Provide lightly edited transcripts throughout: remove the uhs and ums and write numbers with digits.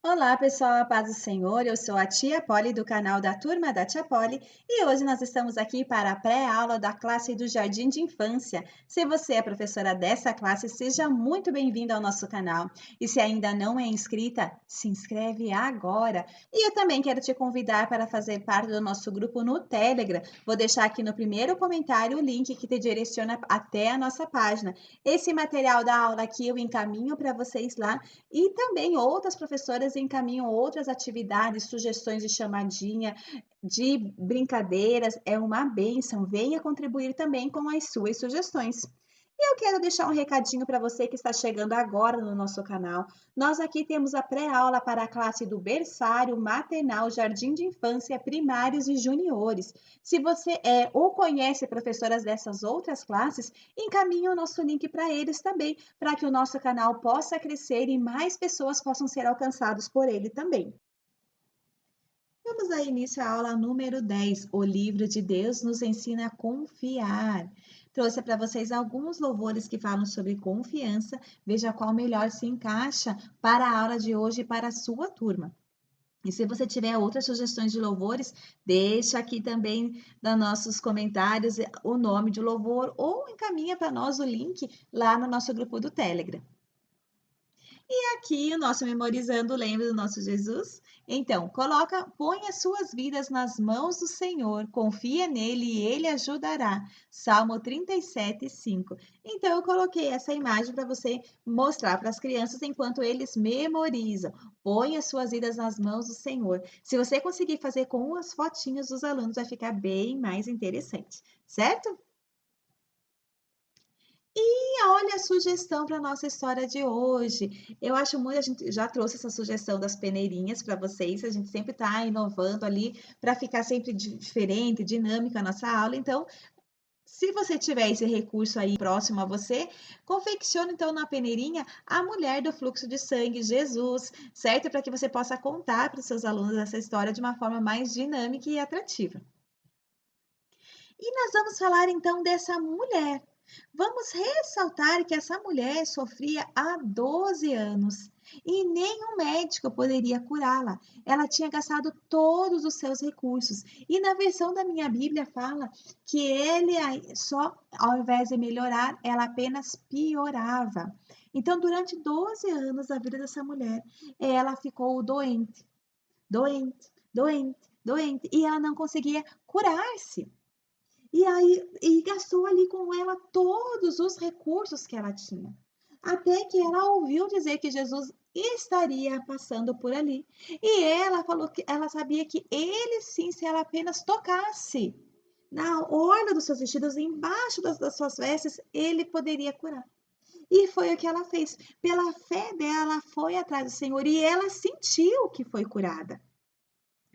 Olá, pessoal, a paz do Senhor. Eu sou a tia Polly do canal da Turma da Tia Polly e hoje nós estamos aqui para a pré-aula da classe do Jardim de Infância. Se você é professora dessa classe, seja muito bem-vinda ao nosso canal. E se ainda não é inscrita, se inscreve agora. E eu também quero te convidar para fazer parte do nosso grupo no Telegram. Vou deixar aqui no primeiro comentário o link que te direciona até a nossa página. Esse material da aula aqui eu encaminho para vocês lá e também outras professoras encaminham outras atividades, sugestões de chamadinha, de brincadeiras. É uma bênção. Venha contribuir também com as suas sugestões. E eu quero deixar um recadinho para você que está chegando agora no nosso canal. Nós aqui temos a pré-aula para a classe do berçário, maternal, jardim de infância, primários e juniores. Se você é ou conhece professoras dessas outras classes, encaminhe o nosso link para eles também, para que o nosso canal possa crescer e mais pessoas possam ser alcançados por ele também. Vamos dar início à aula número 10. O livro de Deus nos ensina a confiar. Trouxe para vocês alguns louvores que falam sobre confiança. Veja qual melhor se encaixa para a aula de hoje e para a sua turma. E se você tiver outras sugestões de louvores, deixa aqui também nos nossos comentários o nome de louvor ou encaminha para nós o link lá no nosso grupo do Telegram. E aqui o nosso memorizando, lembra do nosso Jesus? Então, põe as suas vidas nas mãos do Senhor, confia nele e ele ajudará. Salmo 37, 5. Então, eu coloquei essa imagem para você mostrar para as crianças enquanto eles memorizam. Põe as suas vidas nas mãos do Senhor. Se você conseguir fazer com as fotinhas dos alunos, vai ficar bem mais interessante, certo? E olha a sugestão para a nossa história de hoje. Eu acho muito, a gente já trouxe essa sugestão das peneirinhas para vocês, a gente sempre está inovando ali para ficar sempre diferente, dinâmica a nossa aula. Então, se você tiver esse recurso aí próximo a você, confeccione então na peneirinha a mulher do fluxo de sangue, Jesus, certo? Para que você possa contar para os seus alunos essa história de uma forma mais dinâmica e atrativa. E nós vamos falar então dessa mulher. Vamos ressaltar que essa mulher sofria há 12 anos e nenhum médico poderia curá-la. Ela tinha gastado todos os seus recursos. E na versão da minha Bíblia fala que só, ao invés de melhorar, ela apenas piorava. Então, durante 12 anos da vida dessa mulher, ela ficou doente, doente, doente, doente, e ela não conseguia curar-se. E aí, e gastou ali com ela todos os recursos que ela tinha. Até que ela ouviu dizer que Jesus estaria passando por ali. E ela falou que ela sabia que ele sim, se ela apenas tocasse na orla dos seus vestidos, embaixo das suas vestes, ele poderia curar. E foi o que ela fez. Pela fé dela, foi atrás do Senhor e ela sentiu que foi curada.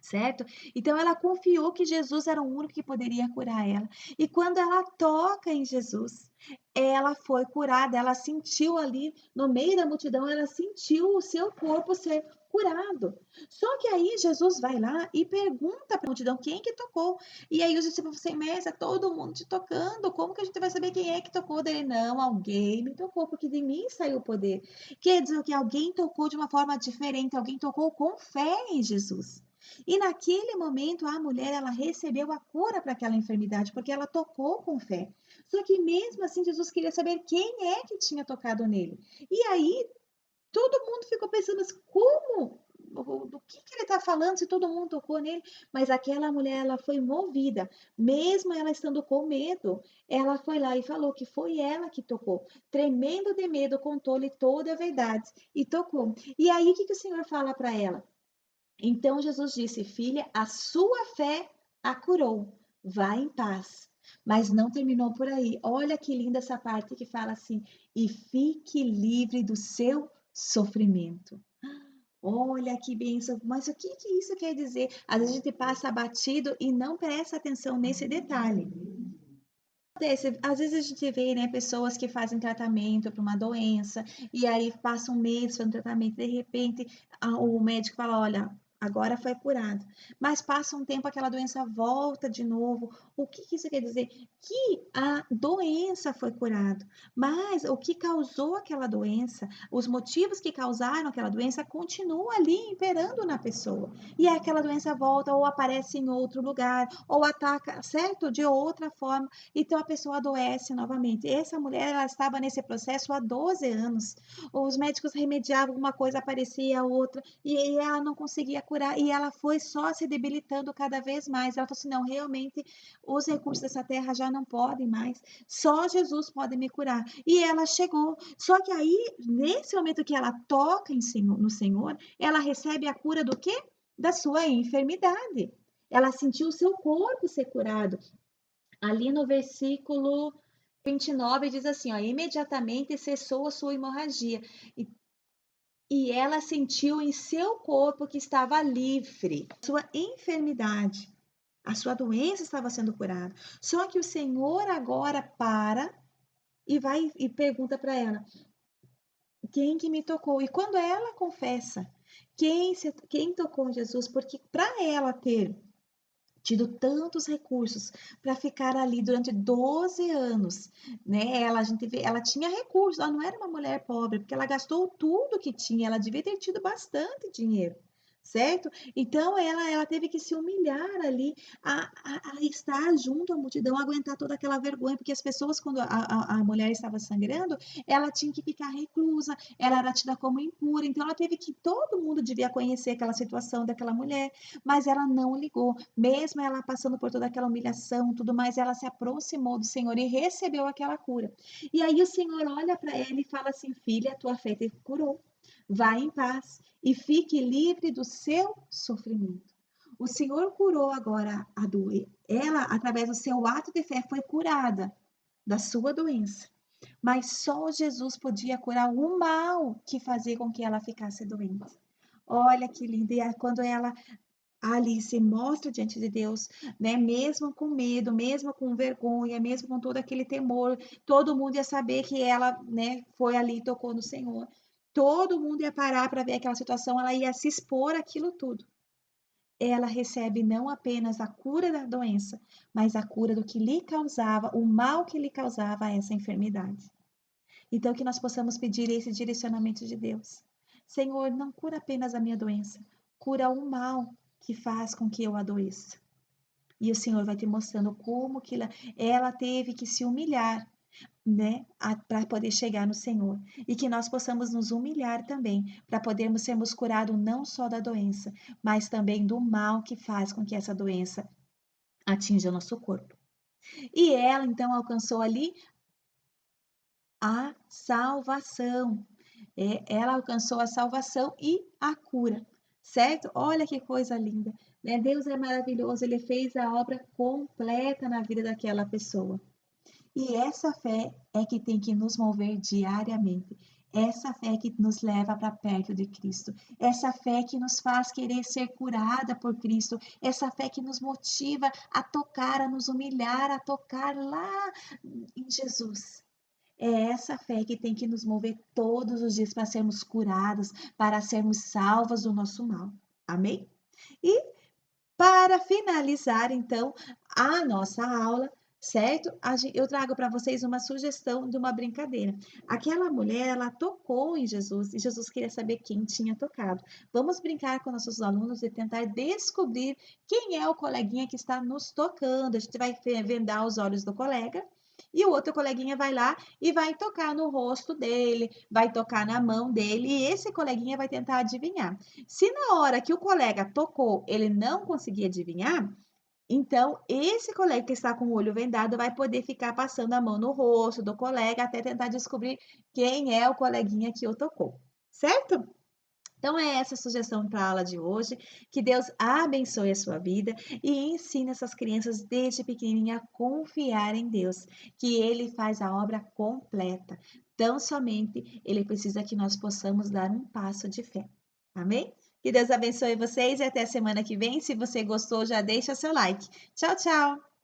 Certo? Então ela confiou que Jesus era o único que poderia curar ela. E quando ela toca em Jesus, ela foi curada, ela sentiu ali no meio da multidão, ela sentiu o seu corpo ser curado. Só que aí Jesus vai lá e pergunta para a multidão quem que tocou. E aí os discípulos falam assim, mestre, todo mundo te tocando, como que a gente vai saber quem é que tocou dele? Não, alguém me tocou, porque de mim saiu o poder. Quer dizer que alguém tocou de uma forma diferente, alguém tocou com fé em Jesus. E naquele momento a mulher ela recebeu a cura para aquela enfermidade, porque ela tocou com fé. Só que mesmo assim Jesus queria saber quem é que tinha tocado nele. E aí todo mundo ficou pensando assim, como? Do que ele está falando se todo mundo tocou nele? Mas aquela mulher ela foi movida, mesmo ela estando com medo, ela foi lá e falou que foi ela que tocou. Tremendo de medo, contou-lhe toda a verdade e tocou. E aí o que o Senhor fala para ela? Então Jesus disse: Filha, a sua fé a curou. Vá em paz. Mas não terminou por aí. Olha que linda essa parte que fala assim: e fique livre do seu sofrimento. Olha que bênção. Mas o que isso quer dizer? Às vezes a gente passa batido e não presta atenção nesse detalhe. Às vezes a gente vê, né, pessoas que fazem tratamento para uma doença e aí passam um mês fazendo tratamento, de repente o médico fala, olha, agora foi curado. Mas passa um tempo, aquela doença volta de novo. O que isso quer dizer? Que a doença foi curada, mas o que causou aquela doença, os motivos que causaram aquela doença continuam ali imperando na pessoa. E aí aquela doença volta ou aparece em outro lugar, ou ataca, certo? De outra forma. Então a pessoa adoece novamente. Essa mulher, ela estava nesse processo há 12 anos. Os médicos remediavam uma coisa, aparecia outra, e ela não conseguia curar, e ela foi só se debilitando cada vez mais. Ela falou assim: não, realmente os recursos dessa terra já não podem mais, só Jesus pode me curar. E ela chegou. Só que aí, nesse momento que ela toca no Senhor, ela recebe a cura do quê? Da sua enfermidade. Ela sentiu o seu corpo ser curado. Ali no versículo 29 diz assim, ó, imediatamente cessou a sua hemorragia e ela sentiu em seu corpo que estava livre. Sua enfermidade, a sua doença estava sendo curada. Só que o Senhor agora para e vai e pergunta para ela: quem que me tocou? E quando ela confessa quem tocou Jesus, porque para ela ter tido tantos recursos para ficar ali durante 12 anos, né? Ela, a gente vê, ela tinha recursos, ela não era uma mulher pobre, porque ela gastou tudo que tinha, ela devia ter tido bastante dinheiro, certo? Então ela teve que se humilhar ali a estar junto à multidão, aguentar toda aquela vergonha, porque as pessoas, quando a mulher estava sangrando, ela tinha que ficar reclusa, ela era tida como impura, então ela teve que, todo mundo devia conhecer aquela situação daquela mulher, mas ela não ligou, mesmo ela passando por toda aquela humilhação, tudo mais, ela se aproximou do Senhor e recebeu aquela cura. E aí o Senhor olha para ela e fala assim: filha, a tua fé te curou. Vá em paz e fique livre do seu sofrimento. O Senhor curou agora a doença. Ela, através do seu ato de fé, foi curada da sua doença. Mas só Jesus podia curar o mal que fazia com que ela ficasse doente. Olha que lindo. E quando ela ali se mostra diante de Deus, né? Mesmo com medo, mesmo com vergonha, mesmo com todo aquele temor, todo mundo ia saber que ela, né, foi ali e tocou no Senhor. Todo mundo ia parar para ver aquela situação, ela ia se expor aquilo tudo. Ela recebe não apenas a cura da doença, mas a cura do que lhe causava, o mal que lhe causava essa enfermidade. Então, que nós possamos pedir esse direcionamento de Deus. Senhor, não cura apenas a minha doença, cura o mal que faz com que eu adoeça. E o Senhor vai te mostrando como que ela teve que se humilhar, né, para poder chegar no Senhor. E que nós possamos nos humilhar também, para podermos sermos curados não só da doença, mas também do mal que faz com que essa doença atinja o nosso corpo. E ela então alcançou ali a salvação. Ela alcançou a salvação e a cura, certo? Olha que coisa linda, né? Deus é maravilhoso, ele fez a obra completa na vida daquela pessoa. E essa fé é que tem que nos mover diariamente. Essa fé que nos leva para perto de Cristo. Essa fé que nos faz querer ser curada por Cristo. Essa fé que nos motiva a tocar, a nos humilhar, a tocar lá em Jesus. É essa fé que tem que nos mover todos os dias para sermos curados, para sermos salvos do nosso mal. Amém? E para finalizar, então, a nossa aula, certo? Eu trago para vocês uma sugestão de uma brincadeira. Aquela mulher, ela tocou em Jesus e Jesus queria saber quem tinha tocado. Vamos brincar com nossos alunos e tentar descobrir quem é o coleguinha que está nos tocando. A gente vai vendar os olhos do colega. E o outro coleguinha vai lá e vai tocar no rosto dele, vai tocar na mão dele, e esse coleguinha vai tentar adivinhar. Se na hora que o colega tocou, ele não conseguir adivinhar, então esse colega que está com o olho vendado vai poder ficar passando a mão no rosto do colega até tentar descobrir quem é o coleguinha que o tocou, certo? Então, é essa a sugestão para a aula de hoje. Que Deus abençoe a sua vida e ensine essas crianças desde pequenininha a confiar em Deus, que Ele faz a obra completa. Tão somente Ele precisa que nós possamos dar um passo de fé. Amém? Que Deus abençoe vocês e até a semana que vem. Se você gostou, já deixa seu like. Tchau, tchau!